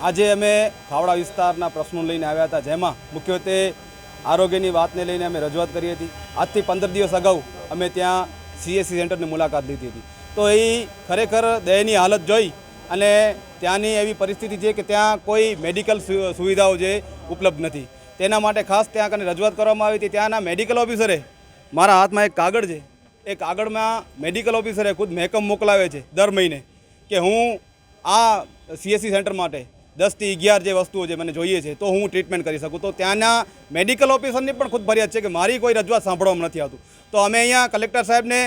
આજે અમે ખાવડા વિસ્તારના પ્રશ્નો લઈને આવ્યા હતા, જેમાં મુખ્યત્વે આરોગ્યની વાતને લઈને અમે રજૂઆત કરી હતી। આજથી 15 દિવસ અગાઉ અમે ત્યાં CSC સેન્ટરની મુલાકાત લીધી હતી, તો એ ખરેખર દયનીય હાલત જોઈ અને ત્યાંની એવી પરિસ્થિતિ છે કે ત્યાં કોઈ મેડિકલ સુવિધાઓ જે ઉપલબ્ધ નથી। તેના માટે ખાસ ત્યાં કને રજૂઆત કરવામાં આવી હતી। ત્યાંના મેડિકલ ઓફિસરે મારા હાથમાં એક કાગળ છે, એ કાગળમાં મેડિકલ ઓફિસરે ખુદ મહેકમ મોકલાવે છે દર મહિને કે હું આ CSC સેન્ટર માટે 10 થી 11 જે વસ્તુઓ જે મને જોઈએ છે તો હું ટ્રીટમેન્ટ કરી શકું। તો ત્યાંના મેડિકલ ઓફિસરની પણ ખુદ ફરિયાદ છે કે મારી કોઈ રજૂઆત સાંભળવામાં નથી આવતું। તો અમે અહીંયા કલેક્ટર સાહેબને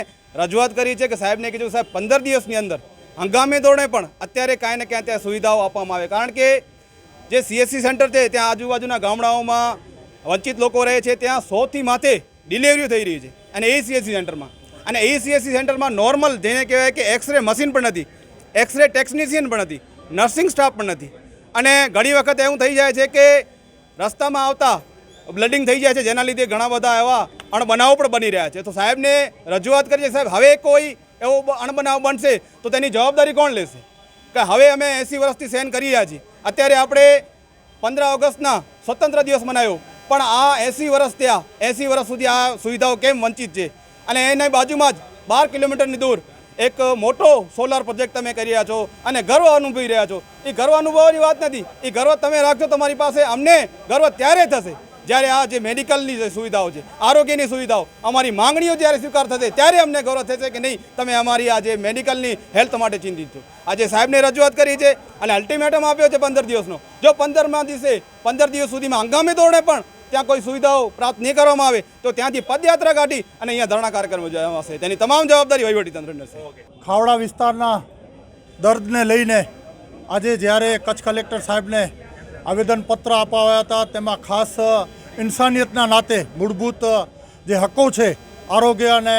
રજૂઆત કરી છે કે સાહેબને કીધું સાહેબ 15 દિવસની અંદર હંગામી ધોરણે પણ અત્યારે કાંઈ ને ક્યાં ત્યાં સુવિધાઓ આપવામાં આવે, કારણ કે જે CSC સેન્ટર છે ત્યાં આજુબાજુના ગામડાઓમાં વંચિત લોકો રહે છે, ત્યાં 100 થી માથે ડિલિવરીઓ થઈ રહી છે અને એ CSC સેન્ટરમાં, અને એ CSC સેન્ટરમાં નોર્મલ જેને કહેવાય કે એક્સરે મશીન પણ નથી, એક્સરે ટેકનિશિયન પણ નથી, નર્સિંગ સ્ટાફ પણ નથી, અને ઘણી વખત એવું થઈ જાય છે કે રસ્તામાં આવતા બ્લડિંગ થઈ જાય છે, જેના લીધે ઘણા બધા એવા અણબનાવો પણ બની રહ્યા છે। તો સાહેબને રજૂઆત કરીએ સાહેબ હવે કોઈ એવો અણબનાવ બનશે તો તેની જવાબદારી કોણ લેશે? કે હવે અમે 80 વર્ષથી સહન કરી રહ્યા છીએ। અત્યારે આપણે 15 ઓગસ્ટના સ્વતંત્ર દિવસ મનાવ્યો, પણ આ 80 વર્ષ થયા, 80 વર્ષ સુધી આ સુવિધાઓ કેમ વંચિત છે? અને એની બાજુમાં જ 12 કિલોમીટરની દૂર એક મોટો સોલાર પ્રોજેક્ટ તમે કરી રહ્યા છો અને ગર્વ અનુભવી રહ્યા છો। એ ગર્વ અનુભવવાની વાત નથી, એ ગર્વ તમે રાખજો તમારી પાસે, અમને ગર્વ ત્યારે થશે જ્યારે આ જે મેડિકલની જે સુવિધાઓ છે, આરોગ્યની સુવિધાઓ, અમારી માંગણીઓ જ્યારે સ્વીકાર થશે ત્યારે અમને ગૌરવ થશે કે નહીં તમે અમારી આ જે મેડિકલની હેલ્થ માટે ચિંતિત છો। આજે સાહેબને રજૂઆત કરી છે અને અલ્ટિમેટમ આપ્યો છે 15 દિવસનો। જો 15 દિવસ સુધીમાં હંગામી ધોરણે પણ ત્યાં કોઈ સુવિધાઓ પ્રાપ્ત નહીં કરવામાં આવે તો ત્યાંથી પદયાત્રા કાઢી અને અહીંયા ધરણા કાર્યક્રમ યોજાશે, તેની તમામ જવાબદારી વહીવટીતંત્રની હશે। ખાવડા વિસ્તારના દર્દને લઈને આજે જ્યારે કચ્છ કલેક્ટર સાહેબને આવેદનપત્ર અપાવ્યા હતા, તેમાં ખાસ ઇન્સાનિયતના નાતે મૂળભૂત જે હકો છે આરોગ્ય અને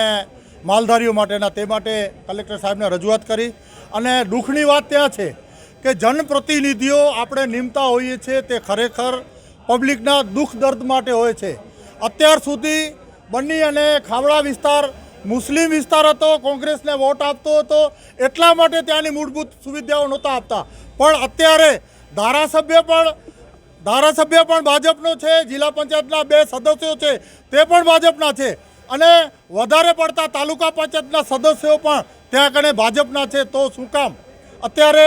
માલધારીઓ માટેના, તે માટે કલેક્ટર સાહેબને રજૂઆત કરી। અને દુઃખની વાત ત્યાં છે કે જનપ્રતિનિધિઓ આપણે નિમતા હોઈએ છીએ તે ખરેખર પબ્લિકના દુઃખ દર્દ માટે હોય છે। અત્યાર સુધી બન્ની અને ખાવડા વિસ્તાર મુસ્લિમ વિસ્તાર હતો, કોંગ્રેસને વોટ આપતો હતો, એટલા માટે ત્યાંની મૂળભૂત સુવિધાઓ નહોતા આપતા, પણ અત્યારે ધારાસભ્ય પણ ભાજપનો છે, જિલ્લા પંચાયતના 2 સદસ્યો છે તે પણ ભાજપના છે, અને વધારે પડતા તાલુકા પંચાયતના સદસ્યો પણ ત્યાં કને ભાજપના છે। તો શું કામ અત્યારે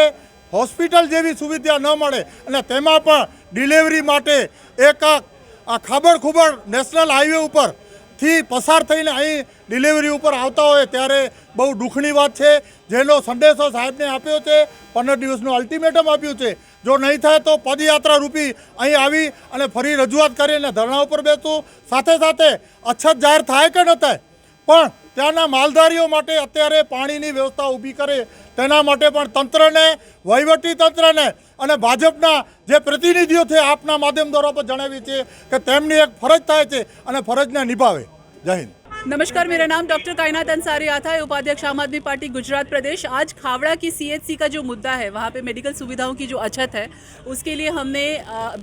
હોસ્પિટલ જેવી સુવિધા ન મળે અને તેમાં પણ ડિલિવરી માટે એક આ ખાબડ નેશનલ હાઈવે ઉપરથી પસાર થઈને અહીં ડિલિવરી ઉપર આવતા હોય ત્યારે બહુ દુઃખની વાત છે, જેનો સંદેશો સાહેબને આપ્યો છે, 15 દિવસનું અલ્ટિમેટમ આપ્યું છે। જો નહીં થાય તો પદયાત્રા રૂપી અહીં આવી અને ફરી રજૂઆત કરીને ધરણા ઉપર બેસું। સાથે સાથે અછત જાહેર થાય કે ન થાય, પણ ત્યાંના માલધારીઓ માટે અત્યારે પાણીની વ્યવસ્થા ઊભી કરે તેના માટે પણ તંત્રને, વહીવટી તંત્રને અને ભાજપના જે પ્રતિનિધિઓ છે આપના માધ્યમ દ્વારા પર જણાવી છે કે તેમની એક ફરજ થાય છે અને ફરજને નિભાવે। જય हिंद। नमस्कार, मेरा नाम डॉक्टर कायनात अंसारी आता है, उपाध्यक्ष आम आदमी पार्टी गुजरात प्रदेश। आज खावड़ा की CHC का जो मुद्दा है, वहाँ पे मेडिकल सुविधाओं की जो अछत है, उसके लिए हमने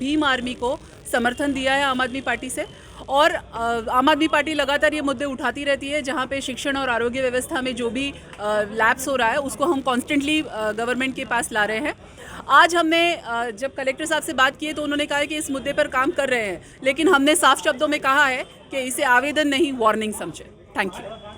भीम आर्मी को समर्थन दिया है आम आदमी पार्टी से। और आम आदमी पार्टी लगातार ये मुद्दे उठाती रहती है, जहाँ पे शिक्षण और आरोग्य व्यवस्था में जो भी लैप्स हो रहा है उसको हम कॉन्स्टेंटली गवर्नमेंट के पास ला रहे हैं। आज हमने जब कलेक्टर साहब से बात की है तो उन्होंने कहा है कि इस मुद्दे पर काम कर रहे हैं, लेकिन हमने साफ शब्दों में कहा है कि इसे आवेदन नहीं वार्निंग समझे। Thank you.